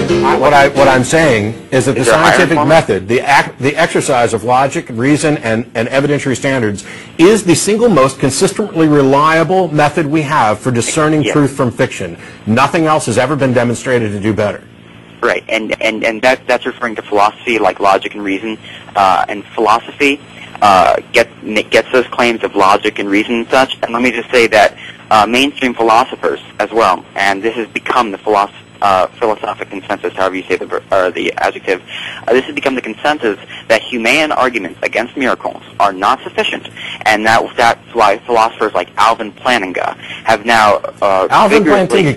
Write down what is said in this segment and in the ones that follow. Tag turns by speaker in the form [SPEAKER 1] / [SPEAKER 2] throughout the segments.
[SPEAKER 1] What I'm saying is that the scientific method, the exercise of logic, reason, and evidentiary standards is the single most consistently reliable method we have for discerning truth from fiction. Nothing else has ever been demonstrated to do better.
[SPEAKER 2] Right, and that's referring to philosophy, like logic and reason, and philosophy gets those claims of logic and reason and such. And let me just say that mainstream philosophers as well, and this has become the philosophic consensus, however you say the adjective, this has become the consensus that humane arguments against miracles are not sufficient, and that's why philosophers like Alvin Plantinga have now
[SPEAKER 1] Alvin Plantinga,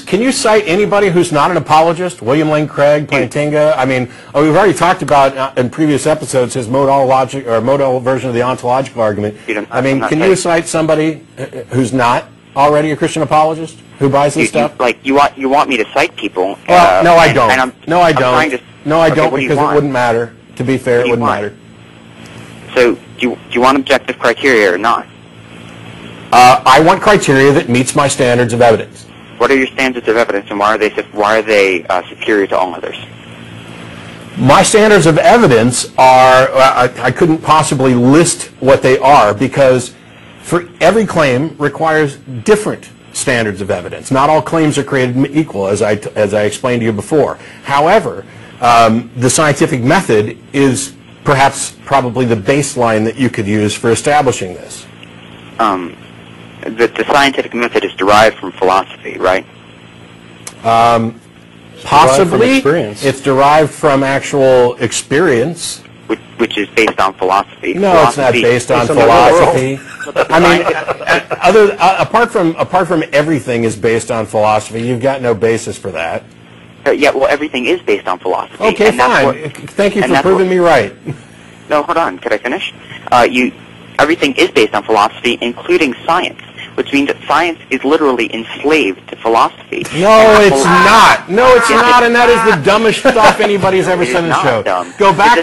[SPEAKER 1] can you cite anybody who's not an apologist? William Lane Craig, Plantinga. I mean, we've already talked about in previous episodes his modal version of the ontological argument. I mean, can you cite somebody who's not already a Christian apologist who buys this stuff?
[SPEAKER 2] You want me to cite people?
[SPEAKER 1] Well, no, I don't. No, I don't. No, I don't, because it wouldn't matter. To be fair, it wouldn't matter.
[SPEAKER 2] So, do you want objective criteria or not?
[SPEAKER 1] I want criteria that meets my standards of evidence.
[SPEAKER 2] What are your standards of evidence, and why are they superior to all others?
[SPEAKER 1] My standards of evidence are, I couldn't possibly list what they are, because for every claim requires different standards of evidence. Not all claims are created equal, as I explained to you before. However, the scientific method is probably the baseline that you could use for establishing this.
[SPEAKER 2] The scientific method is derived from philosophy, right?
[SPEAKER 1] Possibly. It's derived from actual experience.
[SPEAKER 2] Which is based on philosophy.
[SPEAKER 1] No, philosophy. It's not based on philosophy. I mean, apart from everything is based on philosophy, you've got no basis for that.
[SPEAKER 2] Yeah, well, everything is based on philosophy.
[SPEAKER 1] Okay, fine. Thank you for proving me right.
[SPEAKER 2] No, hold on. Could I finish? Everything is based on philosophy, including science, which means that science is literally enslaved to philosophy.
[SPEAKER 1] No, it's not. No, it's not, and that is the dumbest stuff anybody's ever said in the show. Go back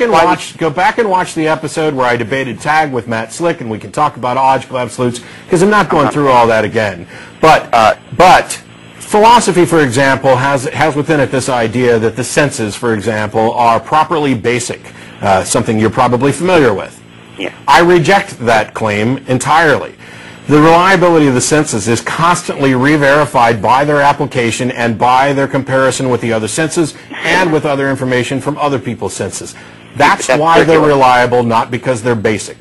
[SPEAKER 1] and watch the episode where I debated tag with Matt Slick, and we can talk about logical absolutes, because I'm not going through all that again. But philosophy, for example, has within it this idea that the senses, for example, are properly basic, something you're probably familiar with.
[SPEAKER 2] Yeah.
[SPEAKER 1] I reject that claim entirely. The reliability of the senses is constantly re-verified by their application and by their comparison with the other senses and with other information from other people's senses. That's why they're reliable, not because they're basic.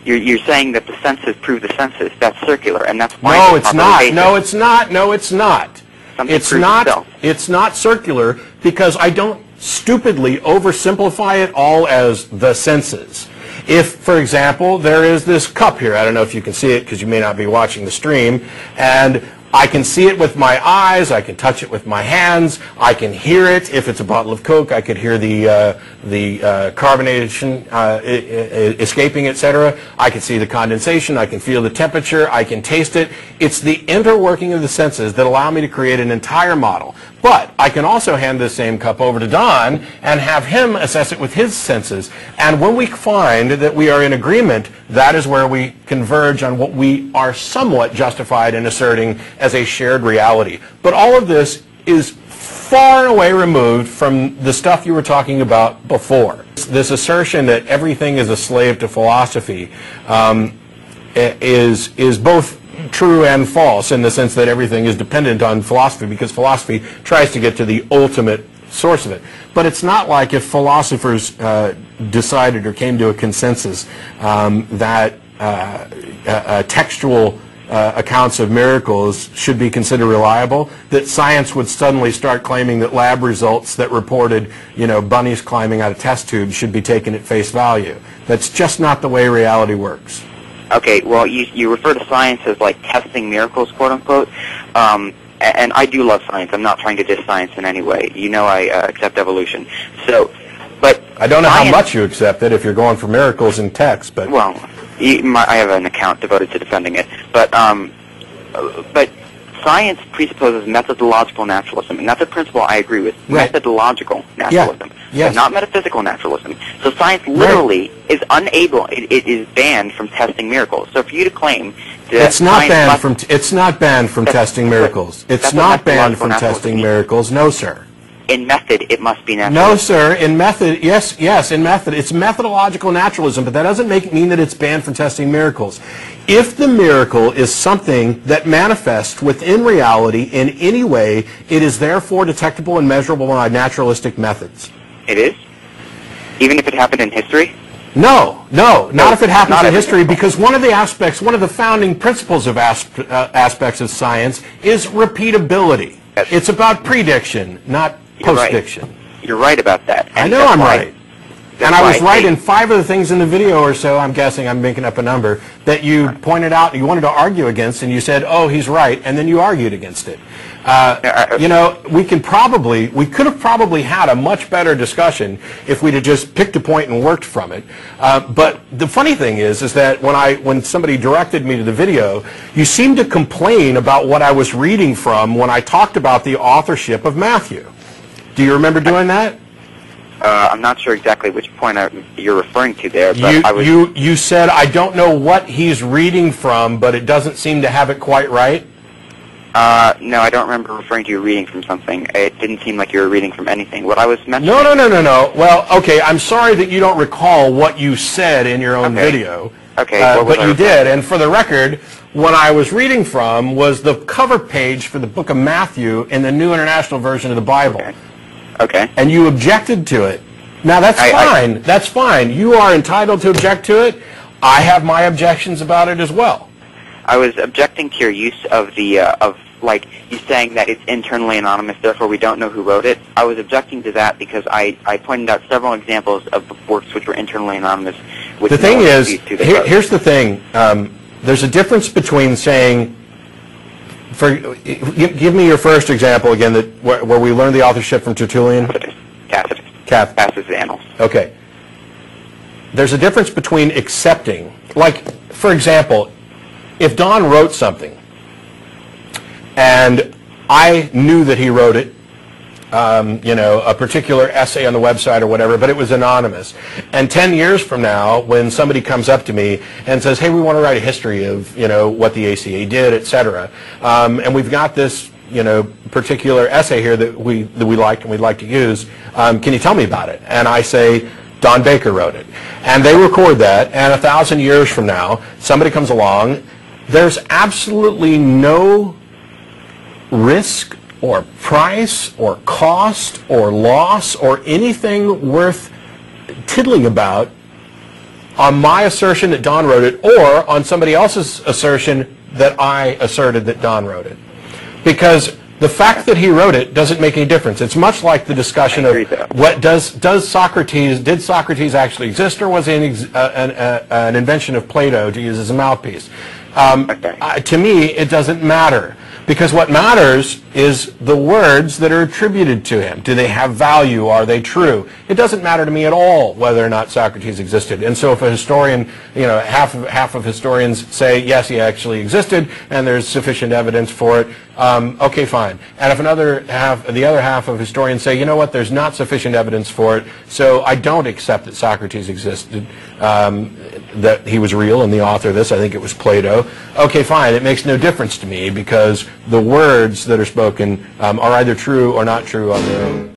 [SPEAKER 2] You're saying that the senses prove the senses. That's circular, and that's why
[SPEAKER 1] no, it's not. No, it's not. No, it's not. It's not circular, because I don't stupidly oversimplify it all as the senses. If, for example, there is this cup here, I don't know if you can see it because you may not be watching the stream, and I can see it with my eyes, I can touch it with my hands, I can hear it. If it's a bottle of Coke, I could hear the carbonation escaping, etc. I can see the condensation, I can feel the temperature, I can taste it. It's the interworking of the senses that allow me to create an entire model. But I can also hand this same cup over to Don and have him assess it with his senses. And when we find that we are in agreement, that is where we converge on what we are somewhat justified in asserting as a shared reality. But all of this is far and away removed from the stuff you were talking about before. This assertion that everything is a slave to philosophy is both true and false, in the sense that everything is dependent on philosophy, because philosophy tries to get to the ultimate source of it. But it's not like if philosophers decided or came to a consensus that textual accounts of miracles should be considered reliable, that science would suddenly start claiming that lab results that reported, bunnies climbing out of test tubes should be taken at face value. That's just not the way reality works.
[SPEAKER 2] Okay, well, you refer to science as like testing miracles, quote unquote, and I do love science. I'm not trying to diss science in any way. I accept evolution. But
[SPEAKER 1] I don't know how much you accept it if you're going for miracles in text, but
[SPEAKER 2] well, I have an account devoted to defending it. But science presupposes methodological naturalism, and that's a principle I agree with.
[SPEAKER 1] Right.
[SPEAKER 2] Methodological naturalism, but not metaphysical naturalism. So science literally is unable; it is banned from testing miracles. So for you to claim that
[SPEAKER 1] it's not banned from testing miracles. It's not banned from testing miracles. No, sir.
[SPEAKER 2] in method, it must be natural.
[SPEAKER 1] No, sir. In method, yes, in method. It's methodological naturalism, but that doesn't mean that it's banned from testing miracles. If the miracle is something that manifests within reality in any way, it is therefore detectable and measurable by naturalistic methods.
[SPEAKER 2] It is? Even if it happened in history?
[SPEAKER 1] No, not if it happens in history, because one of the founding principles of aspects of science is repeatability.
[SPEAKER 2] Yes.
[SPEAKER 1] It's about prediction, not post-diction.
[SPEAKER 2] Right. You're right about that.
[SPEAKER 1] I know I'm right. And I was right in 5 of the things in the video or so, I'm guessing, I'm making up a number, that you pointed out you wanted to argue against, and you said, oh, he's right, and then you argued against it. You know, we could have probably had a much better discussion if we'd have just picked a point and worked from it. But the funny thing is that when somebody directed me to the video, you seemed to complain about what I was reading from when I talked about the authorship of Matthew. Do you remember doing that?
[SPEAKER 2] I'm not sure exactly which point you're referring to there, but
[SPEAKER 1] you said, I don't know what he's reading from, but it doesn't seem to have it quite right.
[SPEAKER 2] No, I don't remember referring to you reading from something. It didn't seem like you were reading from anything. What I was mentioning...
[SPEAKER 1] No. Well, okay, I'm sorry that you don't recall what you said in your own video.
[SPEAKER 2] Okay,
[SPEAKER 1] but you did, and for the record, what I was reading from was the cover page for the book of Matthew in the New International Version of the Bible.
[SPEAKER 2] Okay.
[SPEAKER 1] And you objected to it. Now, that's fine. That's fine. You are entitled to object to it. I have my objections about it as well.
[SPEAKER 2] I was objecting to your use of the, like, you saying that it's internally anonymous, therefore we don't know who wrote it. I was objecting to that because I pointed out several examples of works which were internally anonymous.
[SPEAKER 1] The thing is, here's the thing. There's a difference between saying, give me your first example again, where we learned the authorship from Tertullian.
[SPEAKER 2] Tacitus' Annals.
[SPEAKER 1] Okay. There's a difference between accepting, like, for example, if Don wrote something, and I knew that he wrote it, you know, a particular essay on the website or whatever, but it was anonymous. And 10 years from now, when somebody comes up to me and says, hey, we want to write a history of, you know, what the ACA did, etc., and we've got this, you know, particular essay here that we liked and we'd like to use, can you tell me about it? And I say, Don Baker wrote it. And they record that, and 1,000 years from now, somebody comes along, there's absolutely no risk or price or cost or loss or anything worth tiddling about on my assertion that Don wrote it or on somebody else's assertion that I asserted that Don wrote it. Because the fact that he wrote it doesn't make any difference. It's much like the discussion of what did Socrates actually exist, or was it an invention of Plato to use as a mouthpiece? To me, it doesn't matter. Because what matters is the words that are attributed to him. Do they have value? Are they true? It doesn't matter to me at all whether or not Socrates existed. And so if a historian, you know, half of historians say, yes, he actually existed, and there's sufficient evidence for it, okay, fine. And if the other half of historians say, you know what, there's not sufficient evidence for it, so I don't accept that Socrates existed, that he was real and the author of this, I think it was Plato, okay, fine, it makes no difference to me because the words that are spoken are either true or not true on their own.